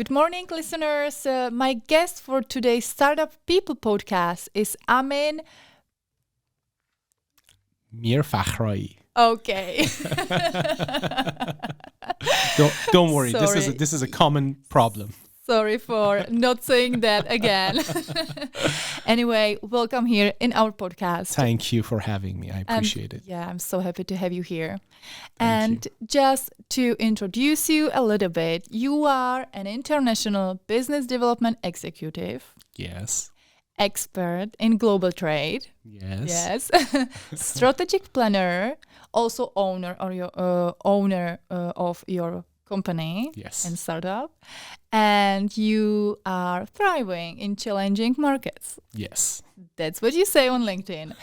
Good morning, listeners. My guest for today's Startup People podcast is Amin Mirfakhraie. Okay. Don't worry. Sorry. This is a common problem. Sorry for not saying that again. Anyway, welcome here in our podcast. Thank you for having me. I appreciate it. Yeah, I'm so happy to have you here. Thank you. Just to introduce you a little bit, you are an international business development executive. Yes. Expert in global trade. Yes. Strategic planner, also owner of your company. Yes. And startup. And you are thriving in challenging markets. Yes. That's what you say on LinkedIn.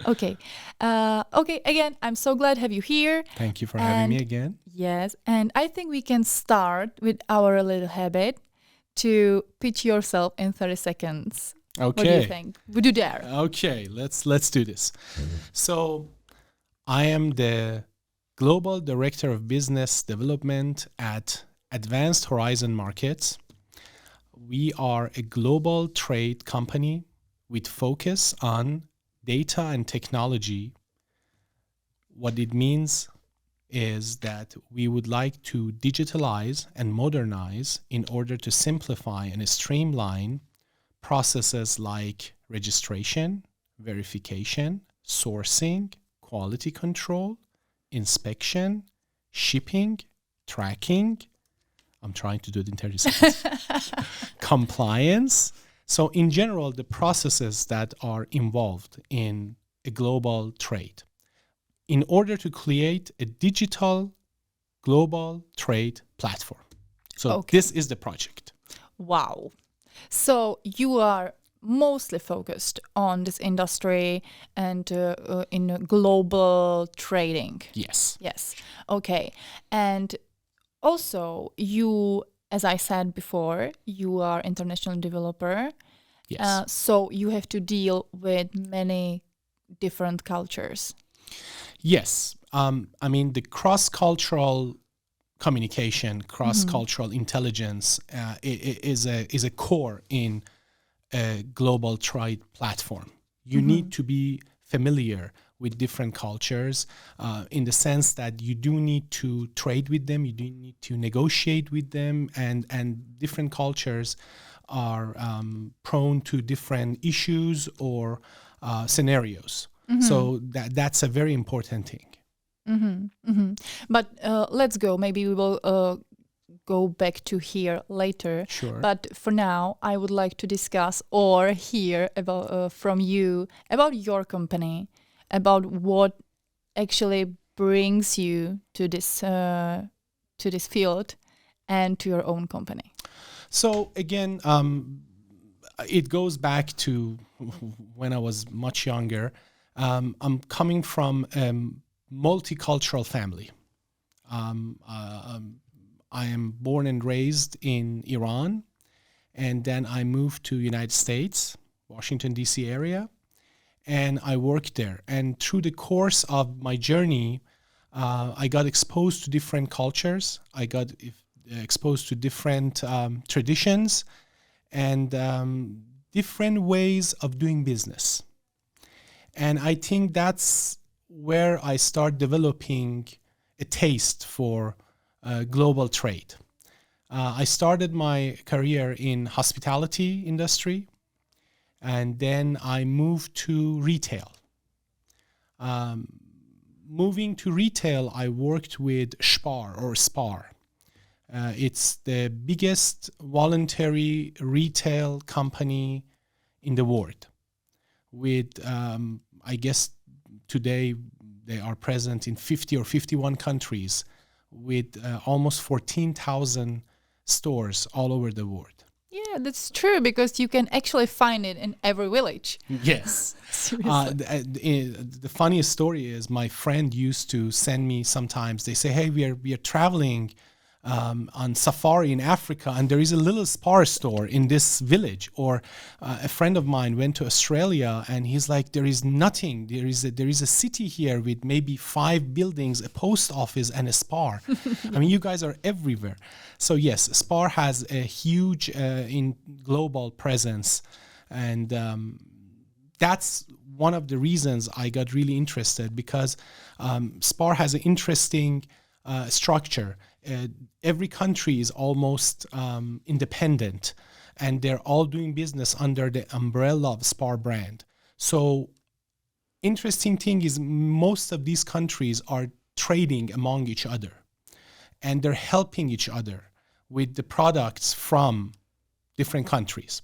Okay. Again, I'm so glad to have you here. Thank you for having me again. Yes. And I think we can start with our little habit to pitch yourself in 30 seconds. Okay. What do you think? Would you dare? Okay, let's do this. So, I am the Global Director of Business Development at Advanced Horizon Markets. We are a global trade company with focus on data and technology. What it means is that we would like to digitalize and modernize in order to simplify and streamline processes like registration, verification, sourcing, quality control, inspection, shipping, tracking. I'm trying to do it in 30 seconds. Compliance. So in general, the processes that are involved in a global trade in order to create a digital global trade platform. So This is the project. Wow. So you are mostly focused on this industry and in global trading. Yes. Yes. Okay. And also you, as I said before, you are international developer. Yes. So you have to deal with many different cultures. Yes. I mean, the cross-cultural communication, cross-cultural intelligence is a core in a global trade platform. You need to be familiar with different cultures in the sense that you do need to trade with them, you do need to negotiate with them, and different cultures are prone to different issues or scenarios. So that's a very important thing. But let's go. Maybe we will go back to here later. Sure. But for now, I would like to discuss or hear about from you about your company, about what actually brings you to this field and to your own company. So again, it goes back to when I was much younger. I'm coming from a multicultural family. I am born and raised in Iran, and then I moved to United States, Washington, D.C. area, and I worked there. And through the course of my journey, I got exposed to different cultures. I got exposed to different traditions and different ways of doing business. And I think that's where I start developing a taste for global trade. I started my career in hospitality industry, and then I moved to retail. Moving to retail, I worked with Spar. It's the biggest voluntary retail company in the world. With, I guess today they are present in 50 or 51 countries with almost 14,000 stores all over the world. Yeah, that's true, because you can actually find it in every village. Yes. The funniest story is my friend used to send me sometimes, they say, hey, we are traveling on safari in Africa, and there is a little Spar store in this village. Or a friend of mine went to Australia, and he's like, there is nothing. There is a city here with maybe 5 buildings, a post office, and a Spar. I mean, you guys are everywhere. So yes, Spar has a huge in global presence, and that's one of the reasons I got really interested, because Spar has an interesting structure. Every country is almost independent, and they're all doing business under the umbrella of Spar brand. So interesting thing is, most of these countries are trading among each other, and they're helping each other with the products from different countries.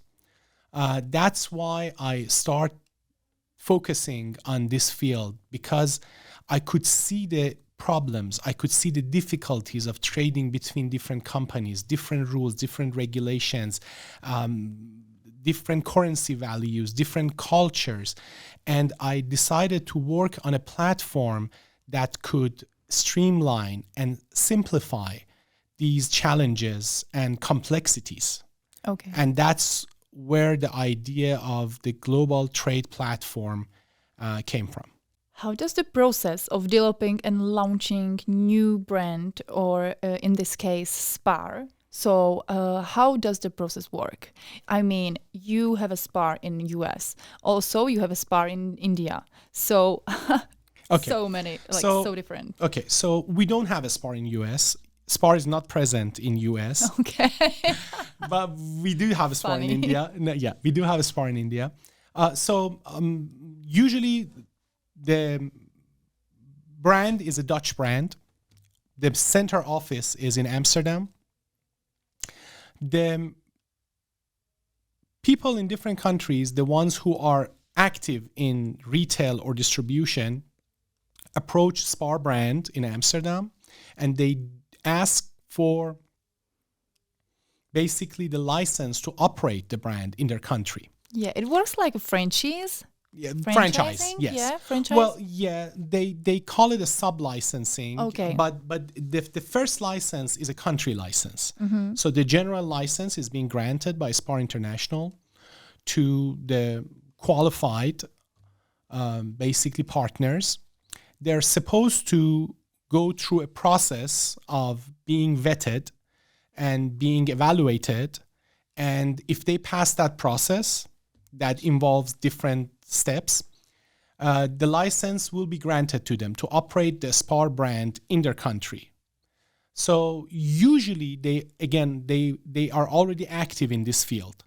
That's why I start focusing on this field, because I could see the problems, I could see the difficulties of trading between different companies, different rules, different regulations, different currency values, different cultures. And I decided to work on a platform that could streamline and simplify these challenges and complexities. Okay. And that's where the idea of the global trade platform came from. How does the process of developing and launching new brand, or in this case, Spar, so how does the process work? I mean, you have a Spar in US. Also, you have a Spar in India. So, okay. So many, so different. Okay, so we don't have a Spar in US. Spar is not present in US. Okay. But we do have a Spar in India. No, yeah, we do have a Spar in India. Usually the brand is a Dutch brand. The center office is in Amsterdam. The people in different countries, the ones who are active in retail or distribution, approach Spar brand in Amsterdam, and they ask for basically the license to operate the brand in their country. Yeah, it works like a franchise. Yeah, franchise, yes. Yeah, franchise. Well, yeah, they call it a sub-licensing. Okay. But the first license is a country license. Mm-hmm. So the general license is being granted by Spar International to the qualified, basically partners. They're supposed to go through a process of being vetted and being evaluated. And if they pass that process, that involves different steps, the license will be granted to them to operate the Spar brand in their country. So usually they are already active in this field.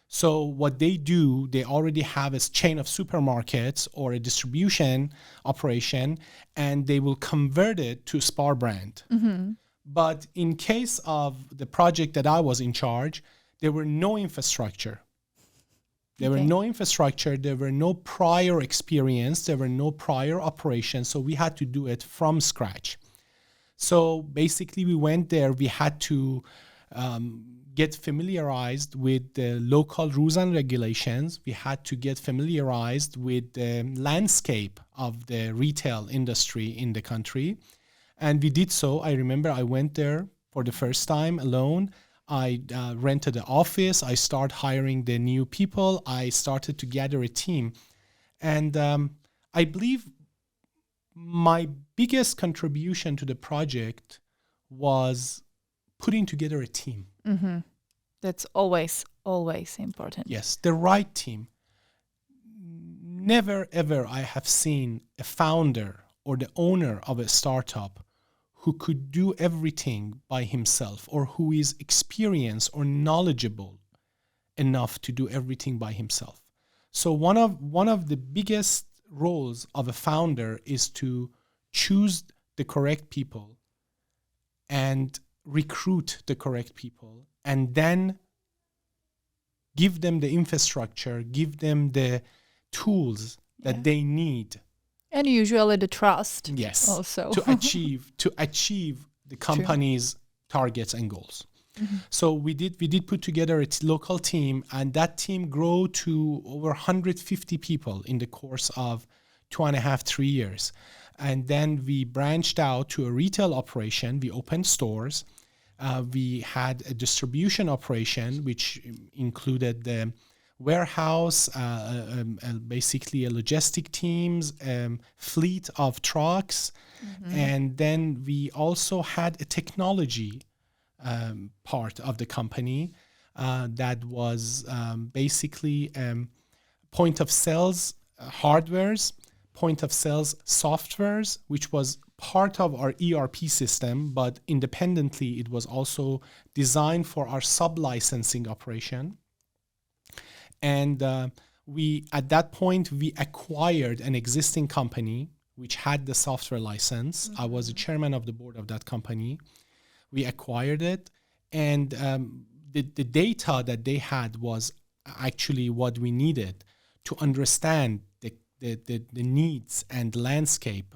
So what they do, they already have a chain of supermarkets or a distribution operation, and they will convert it to Spar brand. Mm-hmm. But in case of the project that I was in charge, there were no infrastructure. There were no infrastructure, there were no prior experience, there were no prior operations, so we had to do it from scratch. So basically we went there, we had to get familiarized with the local rules and regulations. We had to get familiarized with the landscape of the retail industry in the country. And we did so. I remember I went there for the first time alone. I rented an office. I started hiring the new people. I started to gather a team. And I believe my biggest contribution to the project was putting together a team. Mm-hmm. That's always important. Yes, the right team. Never, ever I have seen a founder or the owner of a startup who could do everything by himself, or who is experienced or knowledgeable enough to do everything by himself. So one of the biggest roles of a founder is to choose the correct people and recruit the correct people, and then give them the infrastructure, give them the tools that they need. And usually the trust. Yes. Also. to achieve the company's targets and goals. Mm-hmm. So we did put together a local team, and that team grew to over 150 people in the course of 2.5-3 years. And then we branched out to a retail operation. We opened stores. We had a distribution operation, which included the warehouse, basically a logistic teams, fleet of trucks. And then we also had a technology part of the company that was basically point of sales hardwares, point of sales softwares, which was part of our ERP system, but independently it was also designed for our sub-licensing operation. And we, at that point, we acquired an existing company which had the software license. I was the chairman of the board of that company. We acquired it, and the data that they had was actually what we needed to understand the needs and landscape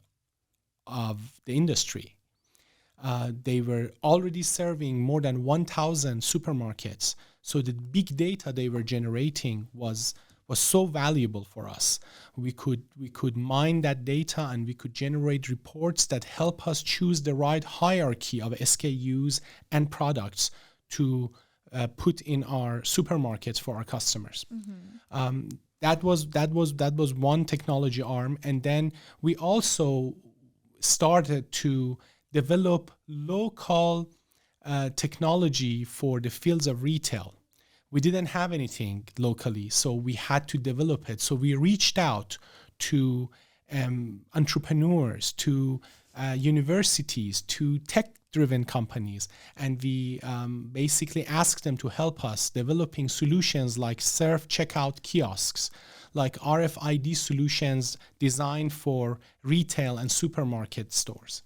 of the industry. They were already serving more than 1,000 supermarkets. So the big data they were generating was so valuable for us. We could mine that data, and we could generate reports that help us choose the right hierarchy of SKUs and products to put in our supermarkets for our customers. That was one technology arm, and then we also started to develop local technology for the fields of retail. We didn't have anything locally, so we had to develop it. So we reached out to entrepreneurs, to universities, to tech-driven companies, and we basically asked them to help us developing solutions like self-checkout kiosks, like RFID solutions designed for retail and supermarket stores.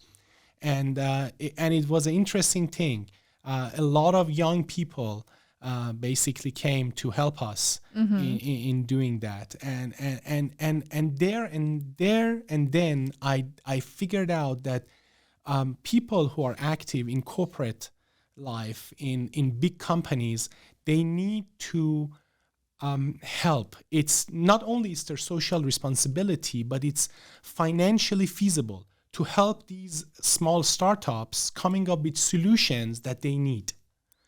And it was an interesting thing. A lot of young people basically came to help us in doing that. And then I figured out that people who are active in corporate life, in big companies, they need to help. It's not only is their social responsibility, but it's financially feasible to help these small startups coming up with solutions that they need.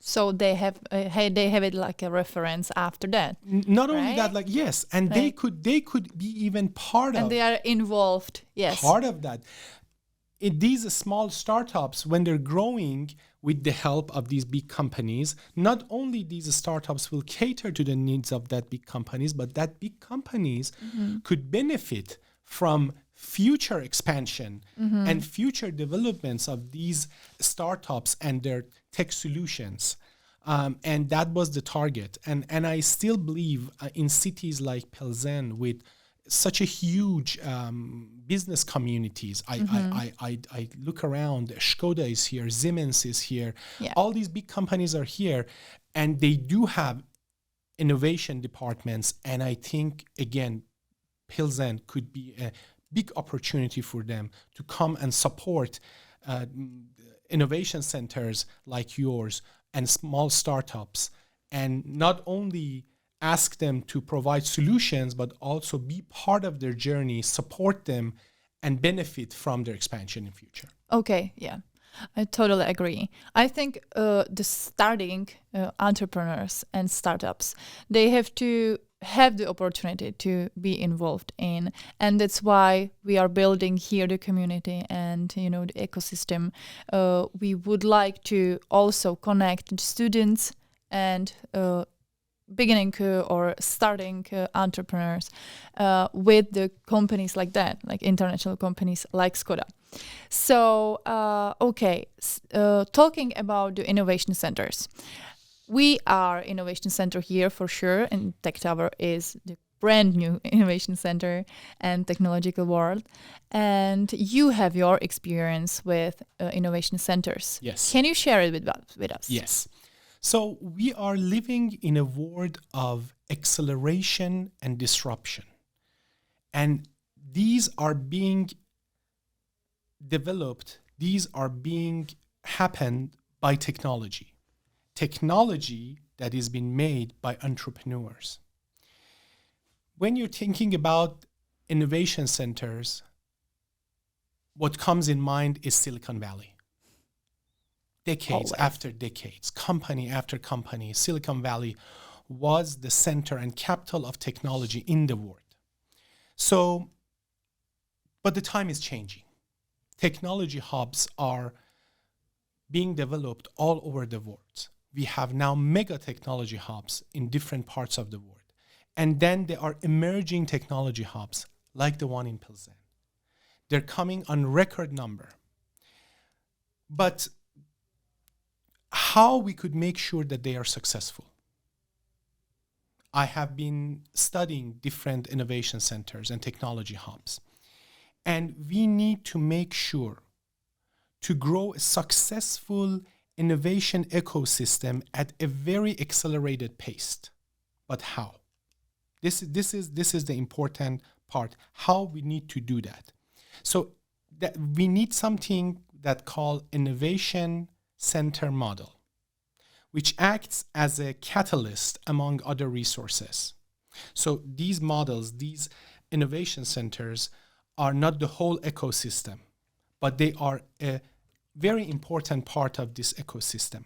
So they have it like a reference after that. Not only that, like yes, and they could be even part of. And they are involved. Yes. Part of that. These small startups, when they're growing with the help of these big companies, not only these startups will cater to the needs of that big companies, but that big companies could benefit from future expansion and future developments of these startups and their tech solutions. And that was the target. And I still believe in cities like Pilsen with such a huge business communities. I look around, Skoda is here, Siemens is here. Yeah. All these big companies are here, and they do have innovation departments. And I think, again, Pilsen could be a big opportunity for them to come and support innovation centers like yours and small startups, and not only ask them to provide solutions, but also be part of their journey, support them, and benefit from their expansion in future. Okay, yeah, I totally agree. I think the starting entrepreneurs and startups, they have to have the opportunity to be involved in, and that's why we are building here the community and the ecosystem. We would like to also connect students and beginning or starting entrepreneurs with the companies like that, like international companies like Skoda. So, talking about the innovation centers. We are innovation center here for sure, and TechTower is the brand new innovation center and technological world. And you have your experience with innovation centers. Yes. Can you share it with us? Yes. So we are living in a world of acceleration and disruption. And these are being developed, these are being happened by technology. Technology that is being made by entrepreneurs. When you're thinking about innovation centers, what comes in mind is Silicon Valley. decades after decades, company after company, Silicon Valley was the center and capital of technology in the world. So, but the time is changing. Technology hubs are being developed all over the world. We have now mega technology hubs in different parts of the world. And then there are emerging technology hubs like the one in Pilsen. They're coming on record number. But how we could make sure that they are successful? I have been studying different innovation centers and technology hubs. And we need to make sure to grow a successful innovation ecosystem at a very accelerated pace. But how? This is the important part, how we need to do that. So that we need something that called innovation center model, which acts as a catalyst among other resources. So these models, these innovation centers are not the whole ecosystem, but they are a very important part of this ecosystem.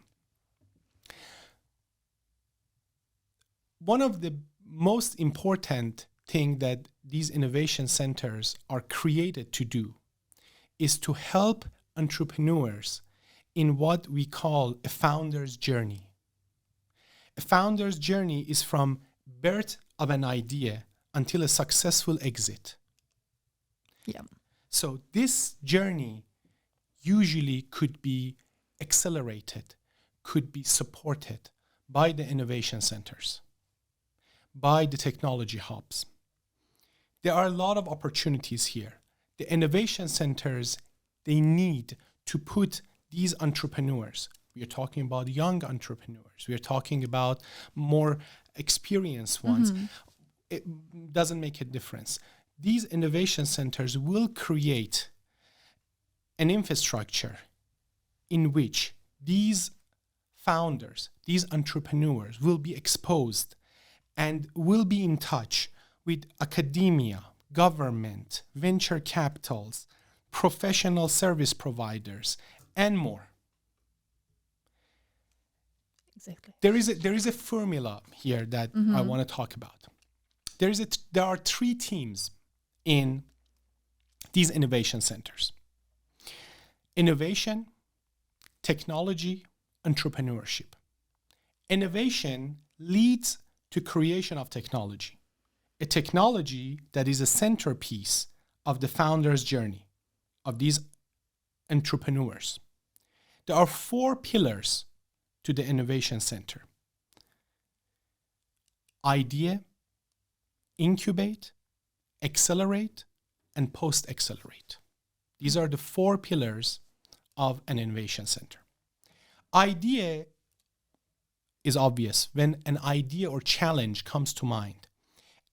One of the most important thing that these innovation centers are created to do is to help entrepreneurs in what we call a founder's journey. A founder's journey is from birth of an idea until a successful exit. Yeah. So this journey usually could be accelerated, could be supported by the innovation centers, by the technology hubs. There are a lot of opportunities here. The innovation centers, they need to put these entrepreneurs, we are talking about young entrepreneurs, we are talking about more experienced ones. Mm-hmm. It doesn't make a difference. These innovation centers will create an infrastructure in which these founders, these entrepreneurs will be exposed and will be in touch with academia, government, venture capitals, professional service providers, and more. Exactly. There is a formula here that I want to talk about. There are three teams in these innovation centers: innovation, technology, entrepreneurship. Innovation leads to creation of technology, a technology that is a centerpiece of the founder's journey of these entrepreneurs. There are 4 pillars to the innovation center: idea, incubate, accelerate, and post-accelerate. These are the 4 pillars of an innovation center. Idea is obvious when an idea or challenge comes to mind,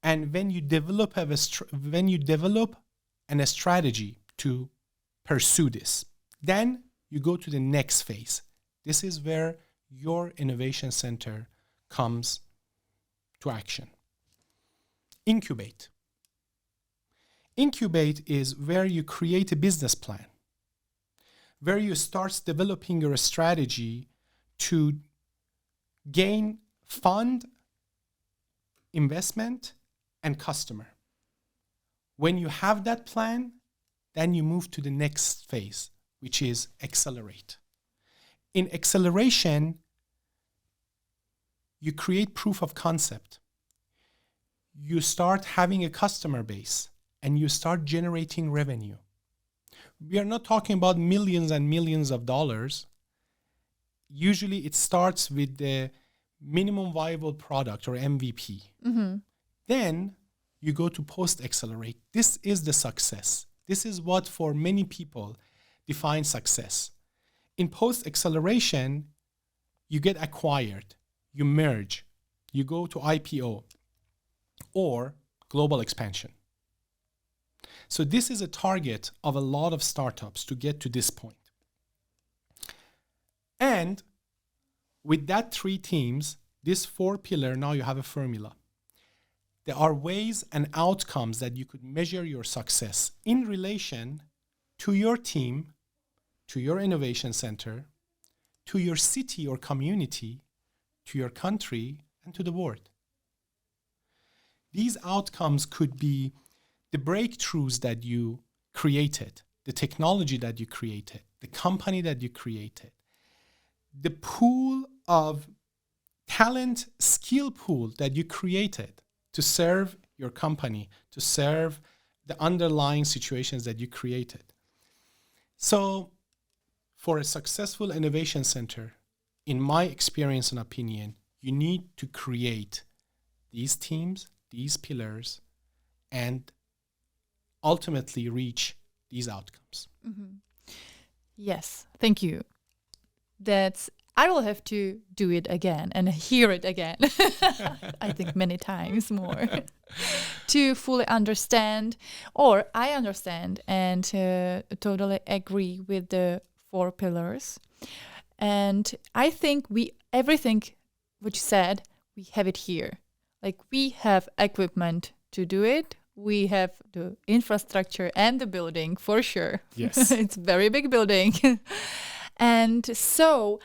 and when you develop a strategy to pursue this, then you go to the next phase. This is where your innovation center comes to action. Incubate. Incubate is where you create a business plan, where you start developing your strategy to gain fund, investment, and customer. When you have that plan, then you move to the next phase, which is accelerate. In acceleration, you create proof of concept. You start having a customer base and you start generating revenue. We are not talking about millions and millions of dollars. Usually it starts with the minimum viable product or MVP. Mm-hmm. Then you go to post-accelerate. This is the success. This is what for many people defines success. In post-acceleration, you get acquired, you merge, you go to IPO or global expansion. So this is a target of a lot of startups to get to this point. And with that 3 teams, this 4 pillar, now you have a formula. There are ways and outcomes that you could measure your success in relation to your team, to your innovation center, to your city or community, to your country, and to the world. These outcomes could be the breakthroughs that you created, the technology that you created, the company that you created, the pool of talent, skill pool that you created to serve your company, to serve the underlying situations that you created. So for a successful innovation center, in my experience and opinion, you need to create these teams, these pillars, and ultimately reach these outcomes. Mm-hmm. Yes, thank you. I will have to do it again and hear it again. I think many times more to fully understand, or I understand and totally agree with the 4 pillars. And I think everything what you said, we have it here. Like we have equipment to do it. We have the infrastructure and the building for sure. Yes. It's a very big building. And so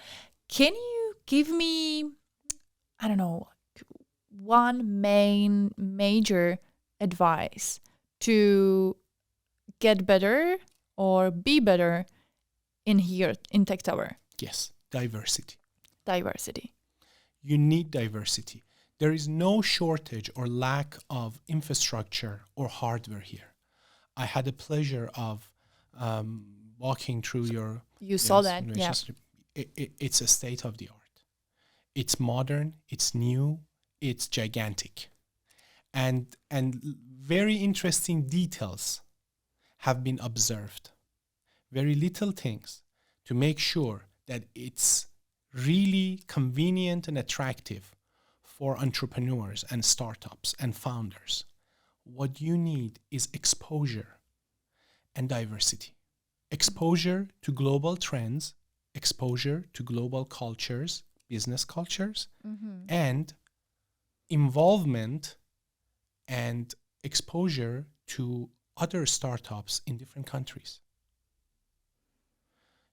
can you give me, I don't know, one major advice to get better or be better in here in TechTower? Yes, diversity. Diversity. You need diversity. There is no shortage or lack of infrastructure or hardware here. I had the pleasure of walking through your... You saw that, yeah. It's a state of the art. It's modern, it's new, it's gigantic. And very interesting details have been observed. Very little things to make sure that it's really convenient and attractive for entrepreneurs and startups and founders. What you need is exposure and diversity. Exposure to global trends, exposure to global cultures, business cultures, and involvement and exposure to other startups in different countries.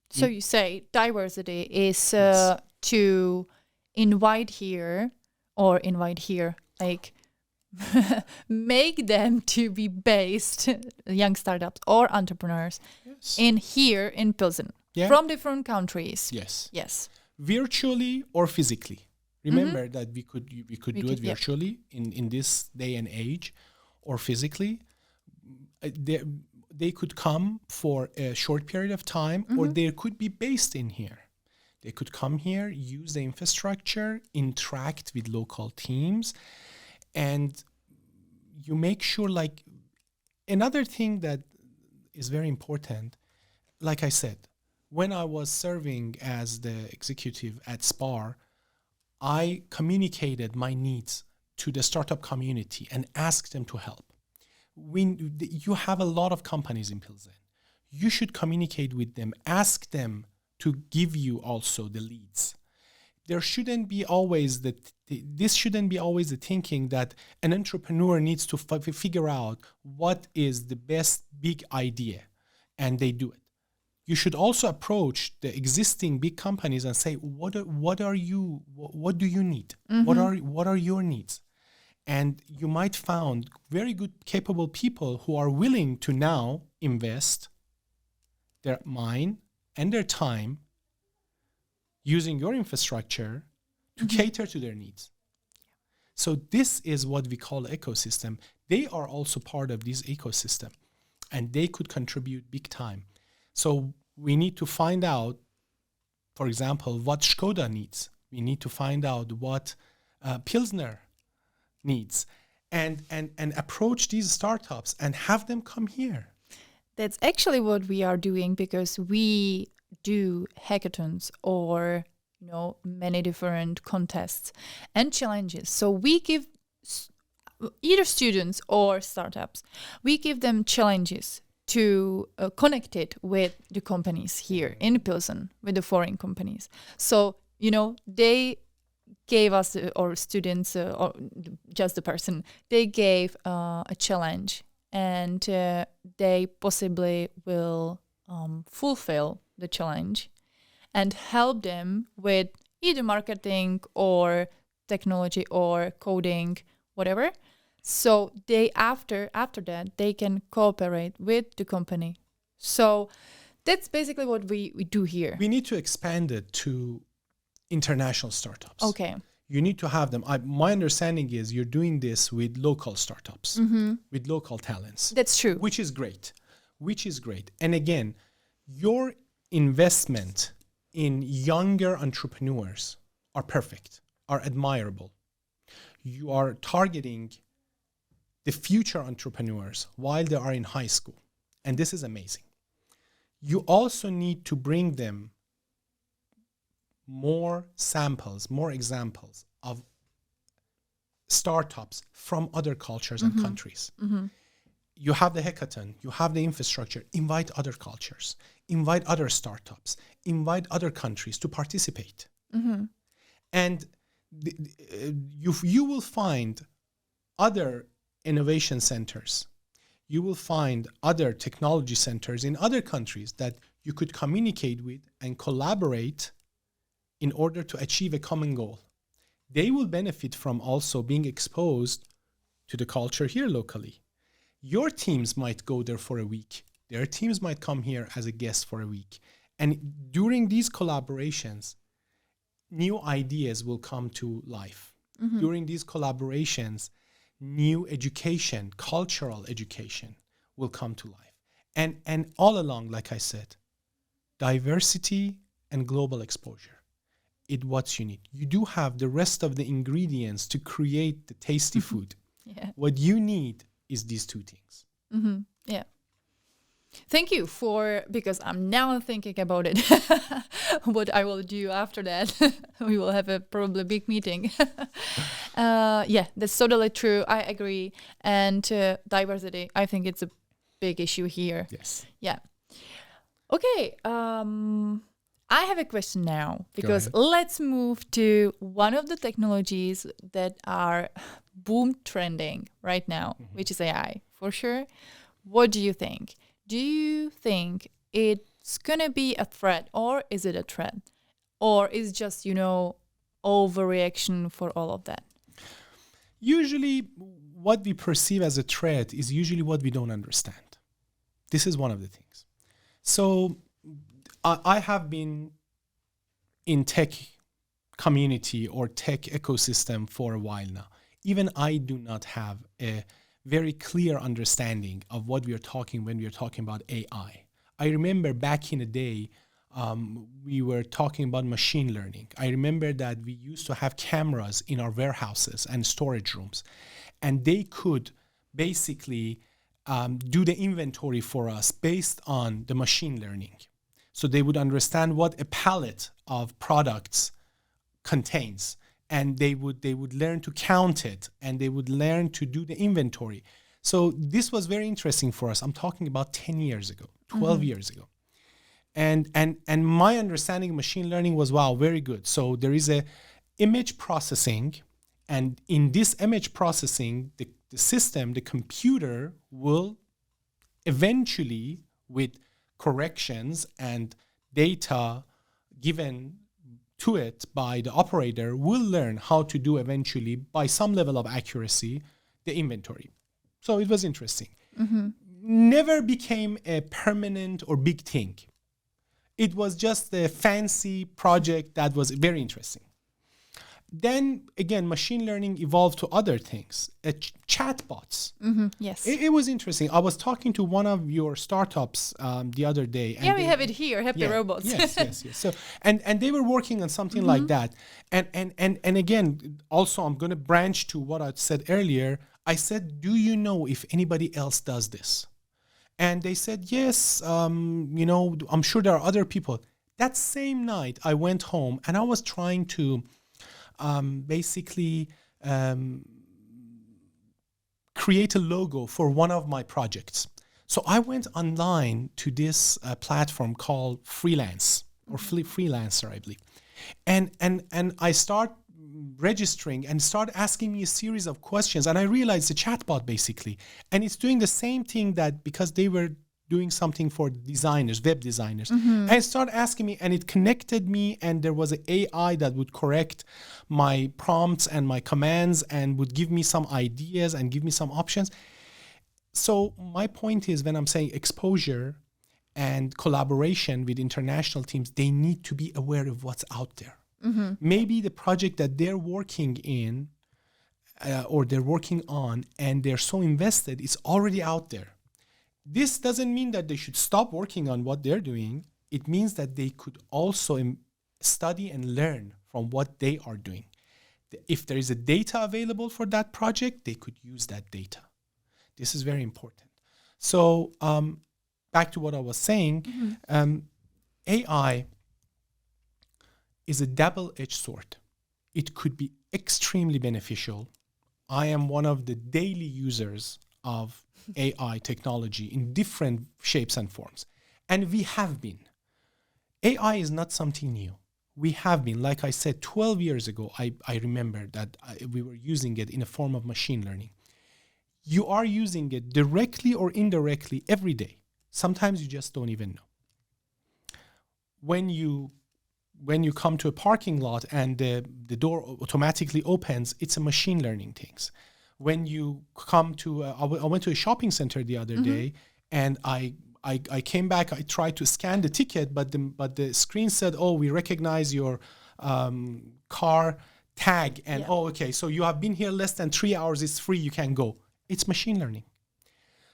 So you say diversity is Yes. to invite here, like make them to be based, young startups or entrepreneurs, Yes. in Pilsen, Yeah. from different countries. Yes. Yes. Virtually or physically. Remember that we could do it yeah. virtually in this day and age, or physically. They could come for a short period of time, or they could be based in here. They could come here, use the infrastructure, interact with local teams, and you make sure, like, another thing that is very important, like I said, when I was serving as the executive at SPAR, I communicated my needs to the startup community and asked them to help. You have a lot of companies in Pilsen. You should communicate with them, ask them to give you also the leads. There shouldn't be always this shouldn't be always the thinking that an entrepreneur needs to figure out what is the best big idea, and they do it. You should also approach the existing big companies and say, what do you need? What are your needs? And you might find very good, capable people who are willing to now invest their mind and their time using your infrastructure to cater to their needs. So this is what we call ecosystem. They are also part of this ecosystem, and they could contribute big time. So we need to find out, for example, what Skoda needs. We need to find out what Pilsner needs, and approach these startups and have them come here. That's actually what we are doing, because we do hackathons or many different contests and challenges. So we give either students or startups, we give them challenges to connect it with the companies here in Pilsen, with the foreign companies. So they gave us, or students, or just the person, they gave a challenge, and they possibly will fulfill the challenge. and help them with either marketing or technology or coding, whatever. So they after that they can cooperate with the company. So that's basically what we do here. We need to expand it to international startups. Okay. You need to have them. My understanding is you're doing this with local startups, with local talents. That's true. Which is great. And again, your investment in younger entrepreneurs are perfect, are admirable. You are targeting the future entrepreneurs while they are in high school. And this is amazing. You also need to bring them more samples, more examples of startups from other cultures and countries. You have the hackathon, you have the infrastructure, invite other cultures, invite other startups, invite other countries to participate. And you will find other innovation centers. You will find other technology centers in other countries that you could communicate with and collaborate in order to achieve a common goal. They will benefit from also being exposed to the culture here locally. Your teams might go there for a week. Their teams might come here as a guest for a week. And during these collaborations, new ideas will come to life. During these collaborations, new education, cultural education will come to life. And all along, like I said, diversity and global exposure. It's what you need. You do have the rest of the ingredients to create the tasty food. Yeah. What you need is these two things. Yeah. Thank you because I'm now thinking about it, what I will do after that. We will have a probably big meeting. Yeah, that's totally true. I agree. And diversity, I think it's a big issue here. Yes. Yeah. Okay. I have a question now because let's move to one of the technologies that are boom trending right now, which is AI, for sure. What do you think? Do you think it's going to be a threat, or is it a threat? Or is just, overreaction for all of that? Usually what we perceive as a threat is usually what we don't understand. This is one of the things. So I have been in tech community or tech ecosystem for a while now. Even I do not have a very clear understanding of what we are talking when we are talking about AI. I remember back in the day, we were talking about machine learning. I remember that we used to have cameras in our warehouses and storage rooms, and they could basically do the inventory for us based on the machine learning. So they would understand what a pallet of products contains, and they would learn to count it, and they would learn to do the inventory. So this was very interesting for us. I'm talking about 10 years ago, 12 years ago. And my understanding of machine learning was, wow, very good. So there is a image processing, and in this image processing, the system, the computer will eventually, with corrections and data given to it by the operator, will learn how to do eventually, by some level of accuracy, the inventory. So it was interesting. Never became a permanent or big thing. It was just a fancy project that was very interesting. Then again, machine learning evolved to other things, chatbots. Yes. It was interesting. I was talking to one of your startups the other day. And we have it here, Happy Robots. Yes. So and they were working on something like that. And again, also I'm going to branch to what I said earlier. I said, do you know if anybody else does this? And they said, yes, I'm sure there are other people. That same night, I went home and I was trying to create a logo for one of my projects. So I went online to this platform called Freelance or Freelancer, I believe. And I start registering and start asking me a series of questions. And I realized the chatbot basically. And it's doing the same thing that, because they were doing something for designers, web designers. And it started asking me, and it connected me, and there was an AI that would correct my prompts and my commands and would give me some ideas and give me some options. So my point is, when I'm saying exposure and collaboration with international teams, they need to be aware of what's out there. Maybe the project that they're working in or they're working on and they're so invested, it's already out there. This doesn't mean that they should stop working on what they're doing. It means that they could also study and learn from what they are doing. If there is a data available for that project, they could use that data. This is very important. So back to what I was saying, AI is a double-edged sword. It could be extremely beneficial. I am one of the daily users of AI technology in different shapes and forms. And we have been. AI is not something new. We have been. Like I said, 12 years ago, I remember that we were using it in a form of machine learning. You are using it directly or indirectly every day. Sometimes you just don't even know. When you come to a parking lot and the door automatically opens, it's a machine learning things. When you come to, I went to a shopping center the other day, and I came back. I tried to scan the ticket, but the screen said, "Oh, we recognize your car tag," and "Oh, okay, so you have been here less than 3 hours. It's free. You can go." It's machine learning.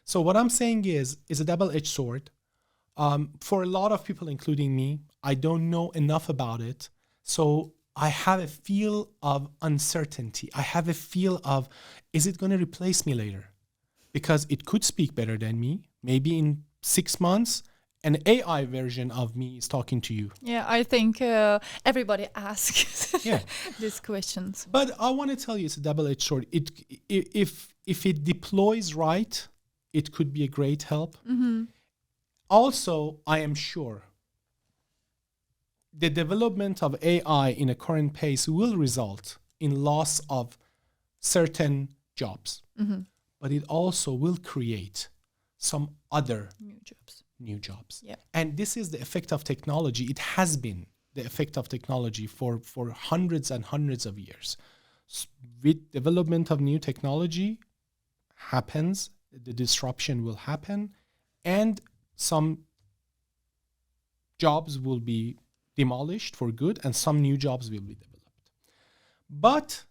So what I'm saying is a double-edged sword. For a lot of people, including me, I don't know enough about it. So I have a feel of uncertainty. I have a feel of, is it going to replace me later? Because it could speak better than me. Maybe in 6 months, an AI version of me is talking to you. Yeah, I think everybody asks these questions. But I want to tell you, it's a double-edged sword. If it deploys right, it could be a great help. Also, I am sure the development of AI in a current pace will result in loss of certain jobs. But it also will create some other new jobs. Yeah. And this is the effect of technology. It has been the effect of technology for hundreds and hundreds of years. With development of new technology happens, the disruption will happen, and some jobs will be demolished for good, and some new jobs will be developed. But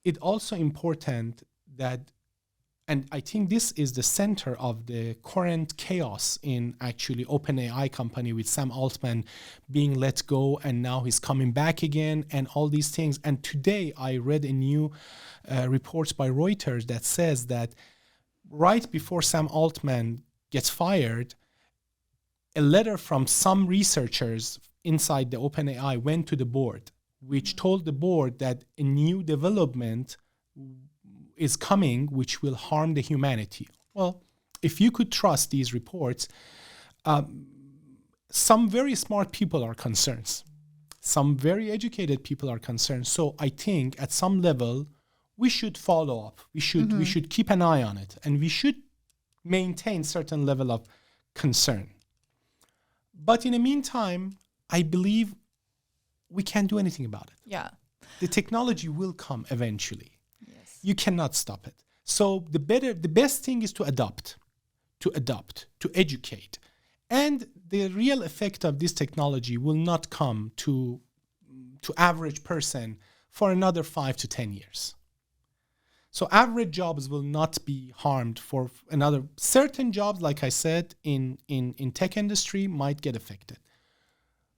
it's also important that, and I think this is the center of the current chaos in actually OpenAI company, with Sam Altman being let go and now he's coming back again and all these things. And today I read a new report by Reuters that says that right before Sam Altman gets fired, a letter from some researchers inside the OpenAI went to the board, which told the board that a new development is coming which will harm the humanity. Well, if you could trust these reports, some very smart people are concerned. Some very educated people are concerned. So I think at some level, we should follow up. We should keep an eye on it, and we should maintain certain level of concern. But in the meantime, I believe we can't do anything about it. Yeah. The technology will come eventually. Yes. You cannot stop it. So the best thing is to adapt, to educate. And the real effect of this technology will not come to average person for another 5 to 10 years. So average jobs will not be harmed for another. Certain jobs, like I said, in tech industry might get affected.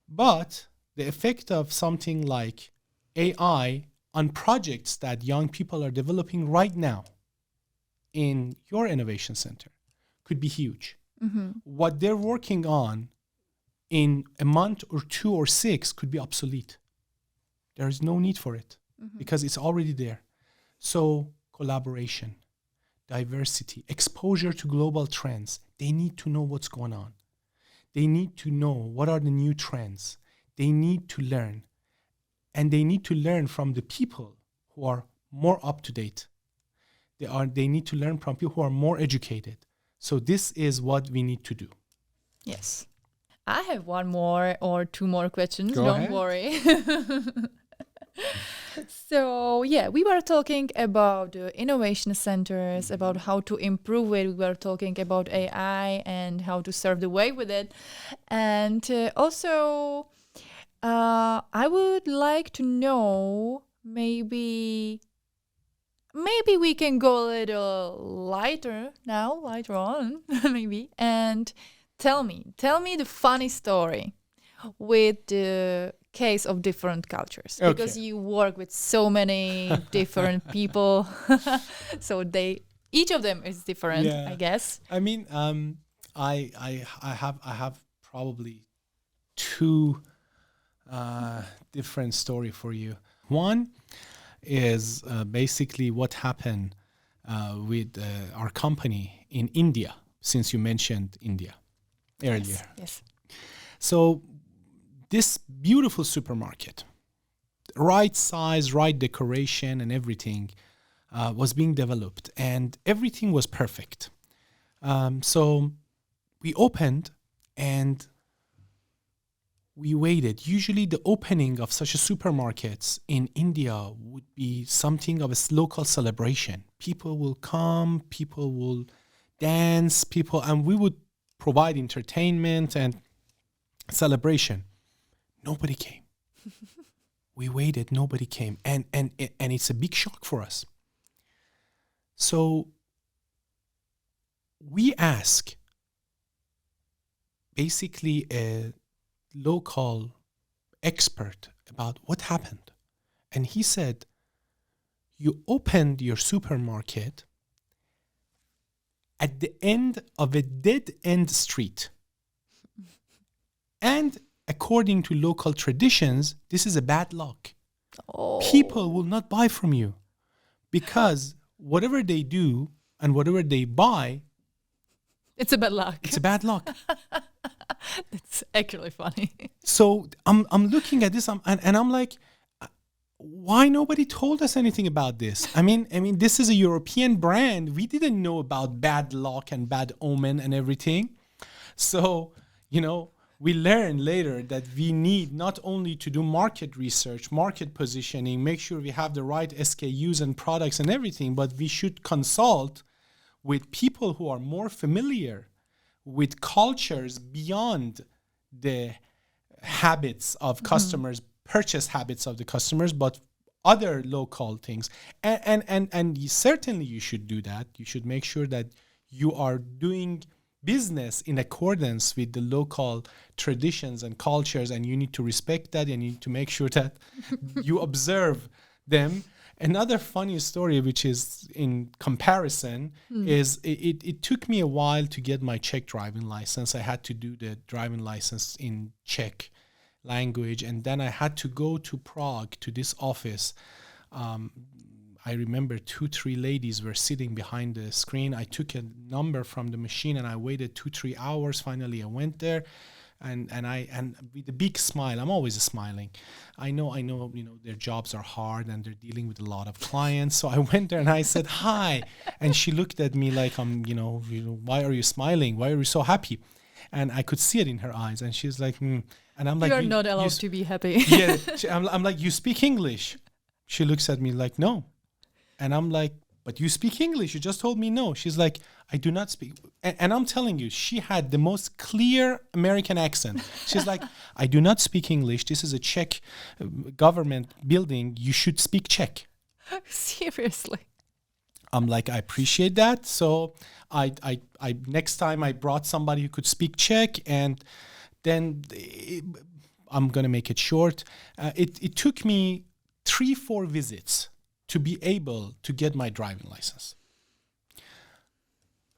But the effect of something like AI on projects that young people are developing right now in your innovation center could be huge. What they're working on in a month or 2 or 6 could be obsolete. There is no need for it because it's already there. So collaboration, diversity, exposure to global trends. They need to know what's going on. They need to know what are the new trends. They need to learn. And they need to learn from the people who are more up to date. They need to learn from people who are more educated. So this is what we need to do. Yes. I have one more or two more questions. Go Don't ahead. worry. So, yeah, we were talking about innovation centers, about how to improve it. We were talking about AI and how to surf the wave with it. And also, I would like to know maybe we can go a little lighter on, maybe. And tell me the funny story with the case of different cultures, because you work with so many different people. So each of them is different, I guess. I mean, I have probably two different story for you. One is basically what happened with our company in India, since you mentioned India earlier. Yes. So this beautiful supermarket, right size, right decoration and everything was being developed, and everything was perfect. So we opened and we waited. Usually the opening of such a supermarkets in India would be something of a local celebration. People will come, people will dance, and we would provide entertainment and celebration. Nobody came. We waited, nobody came. And it's a big shock for us. So we ask basically a local expert about what happened. And he said, you opened your supermarket at the end of a dead-end street. And according to local traditions, this is a bad luck. People will not buy from you because whatever they do and whatever they buy, it's a bad luck. It's a bad luck. That's actually funny. So I'm looking at this and I'm like, why nobody told us anything about this? I mean, this is a European brand. We didn't know about bad luck and bad omen and everything. So, we learned later that we need not only to do market research, market positioning, make sure we have the right SKUs and products and everything, but we should consult with people who are more familiar with cultures beyond the habits of customers, purchase habits of the customers, but other local things. And certainly you should do that. You should make sure that you are doing business in accordance with the local traditions and cultures, and you need to respect that, and you need to make sure that you observe them. Another funny story, which is in comparison, is it took me a while to get my Czech driving license. I had to do the driving license in Czech language, and then I had to go to Prague to this office. I remember 2-3 ladies were sitting behind the screen. I took a number from the machine and I waited 2-3 hours. Finally, I went there, and with a big smile. I'm always smiling. I know, their jobs are hard and they're dealing with a lot of clients. So I went there and I said hi, and she looked at me like why are you smiling? Why are you so happy? And I could see it in her eyes, and she's like, And I'm like, you're not allowed to be happy. Yeah, I'm like, you speak English? She looks at me like, no. And I'm like, but you speak English. You just told me no. She's like, I do not speak. And I'm telling you, she had the most clear American accent. She's like, I do not speak English. This is a Czech government building. You should speak Czech. Seriously. I'm like, I appreciate that. So I next time I brought somebody who could speak Czech, and then I'm going to make it short. It took me 3-4 visits to be able to get my driving license.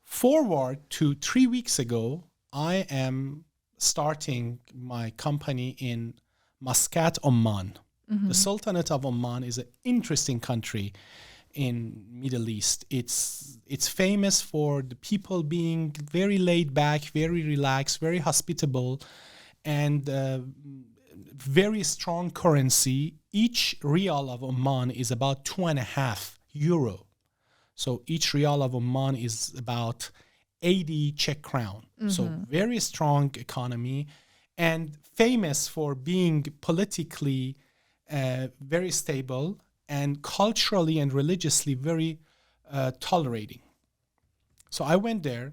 Forward to 3 weeks ago, I am starting my company in Muscat, Oman. The Sultanate of Oman is an interesting country in Middle East. It's famous for the people being very laid back, very relaxed, very hospitable, and very strong currency. Each rial of Oman is about 2.5 euro. So each rial of Oman is about 80 Czech crown. So very strong economy and famous for being politically very stable and culturally and religiously very tolerating. So I went there.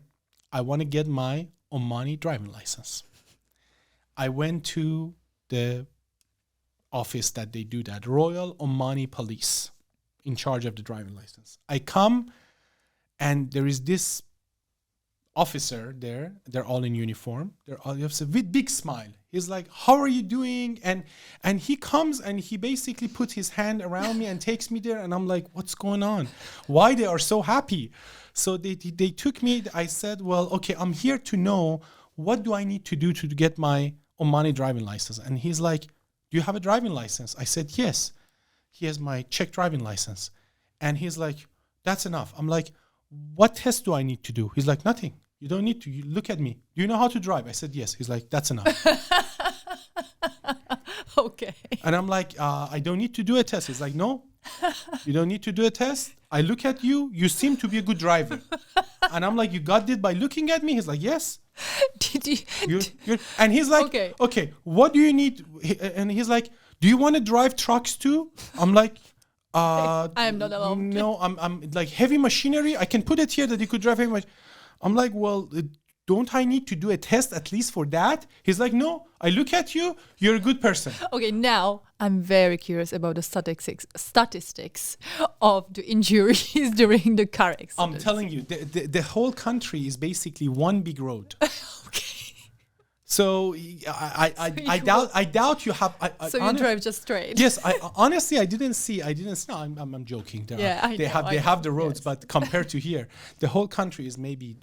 I want to get my Omani driving license. I went to the office that they do that, Royal Omani Police, in charge of the driving license. I come and there is this officer there. They're all in uniform. They're all with big smile. He's like, "How are you doing?" And he comes and he basically puts his hand around me and takes me there. And I'm like, "What's going on? Why they are so happy?" So they took me. I said, "Well, okay, I'm here to know what do I need to do to get my Omani driving license." And he's like, "Do you have a driving license?" I said, "Yes." He has my Czech driving license. And he's like, "That's enough." I'm like, "What test do I need to do?" He's like, "Nothing. You don't need to. You look at me. Do you know how to drive?" I said, "Yes." He's like, "That's enough." Okay. And I'm like, "I don't need to do a test." He's like, "No, you don't need to do a test. I look at you. You seem to be a good driver." And I'm like, "You got it by looking at me?" He's like, "Yes." Did you? And he's like, Okay. "Okay, what do you need?" And he's like, "Do you want to drive trucks too?" I'm like, I'm not allowed. No, I'm like heavy machinery. I can put it here that you could drive heavy machinery. I'm like, "Well, don't I need to do a test at least for that?" He's like, "No, I look at you. You're a good person." Okay, now I'm very curious about the statistics of the injuries during the car accident. I'm telling you, the whole country is basically one big road. Okay. So I doubt you have. So you drive just straight. Yes, honestly I didn't see. No, I'm joking. They have the roads, but compared to here, the whole country is maybe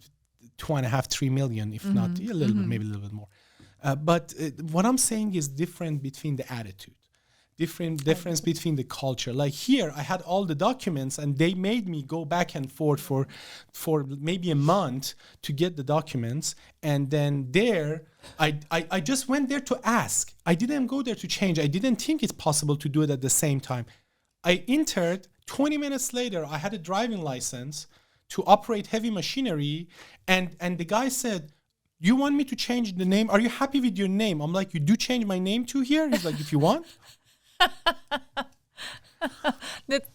2.5-3 million, if not a little bit, maybe a little bit more. But what I'm saying is different between the attitude, difference between the culture. Like here, I had all the documents, and they made me go back and forth for maybe a month to get the documents, and then there. I just went there to ask. I didn't go there to change. I didn't think it's possible to do it at the same time. I entered. 20 minutes later, I had a driving license to operate heavy machinery. And the guy said, "You want me to change the name? Are you happy with your name?" I'm like, "You do change my name too here?" He's like, "If you want."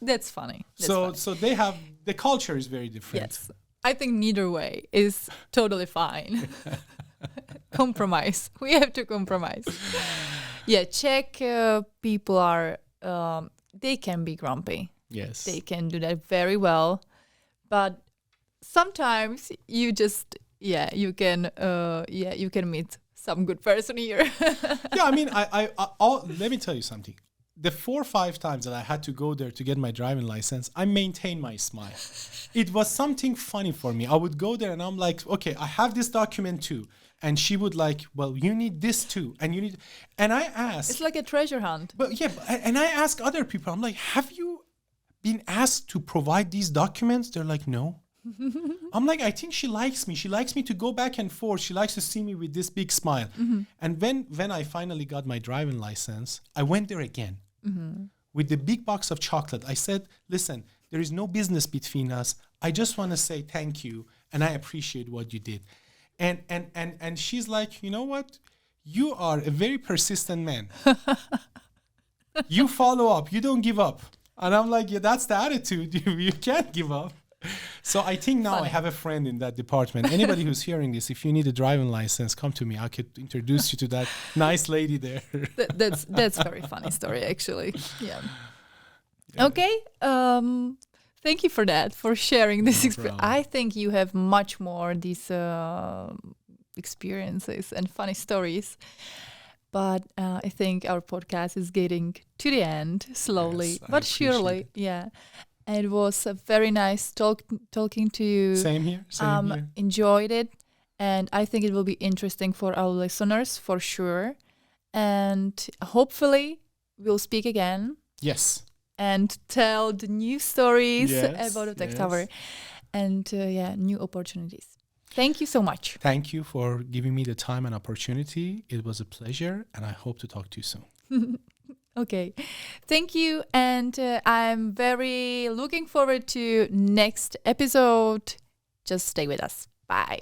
That's funny. So they have, the culture is very different. Yes. I think neither way is totally fine. Compromise. We have to compromise. Yeah, Czech people are, they can be grumpy. Yes. They can do that very well. But sometimes you just, you can meet some good person here. Yeah, I mean, let me tell you something. The 4 or 5 times that I had to go there to get my driving license, I maintained my smile. It was something funny for me. I would go there and I'm like, "Okay, I have this document too." And she would like, "Well, you need this too. And you need," and I asked. It's like a treasure hunt. But yeah, and I ask other people, I'm like, "Have you been asked to provide these documents?" They're like, "No." I'm like, "I think she likes me. She likes me to go back and forth. She likes to see me with this big smile." And when I finally got my driving license, I went there again with the big box of chocolate. I said, "Listen, there is no business between us. I just want to say thank you, and I appreciate what you did." And she's like, "You know what? You are a very persistent man. You follow up. You don't give up." And I'm like, "Yeah, that's the attitude. You can't give up." So I think now I have a friend in that department. Anybody who's hearing this, if you need a driving license, come to me. I could introduce you to that nice lady there. That's a very funny story, actually. Yeah. Okay. Thank you for that, for sharing this experience. I think you have much more these experiences and funny stories. But I think our podcast is getting to the end slowly, but surely. Yeah. And it was a very nice talking to you. Same here. Same here. Enjoyed it. And I think it will be interesting for our listeners, for sure. And hopefully we'll speak again. Yes. And tell the new stories about the TechTower and new opportunities. Thank you so much. Thank you for giving me the time and opportunity. It was a pleasure, and I hope to talk to you soon. Okay. Thank you. And I'm very looking forward to next episode. Just stay with us. Bye.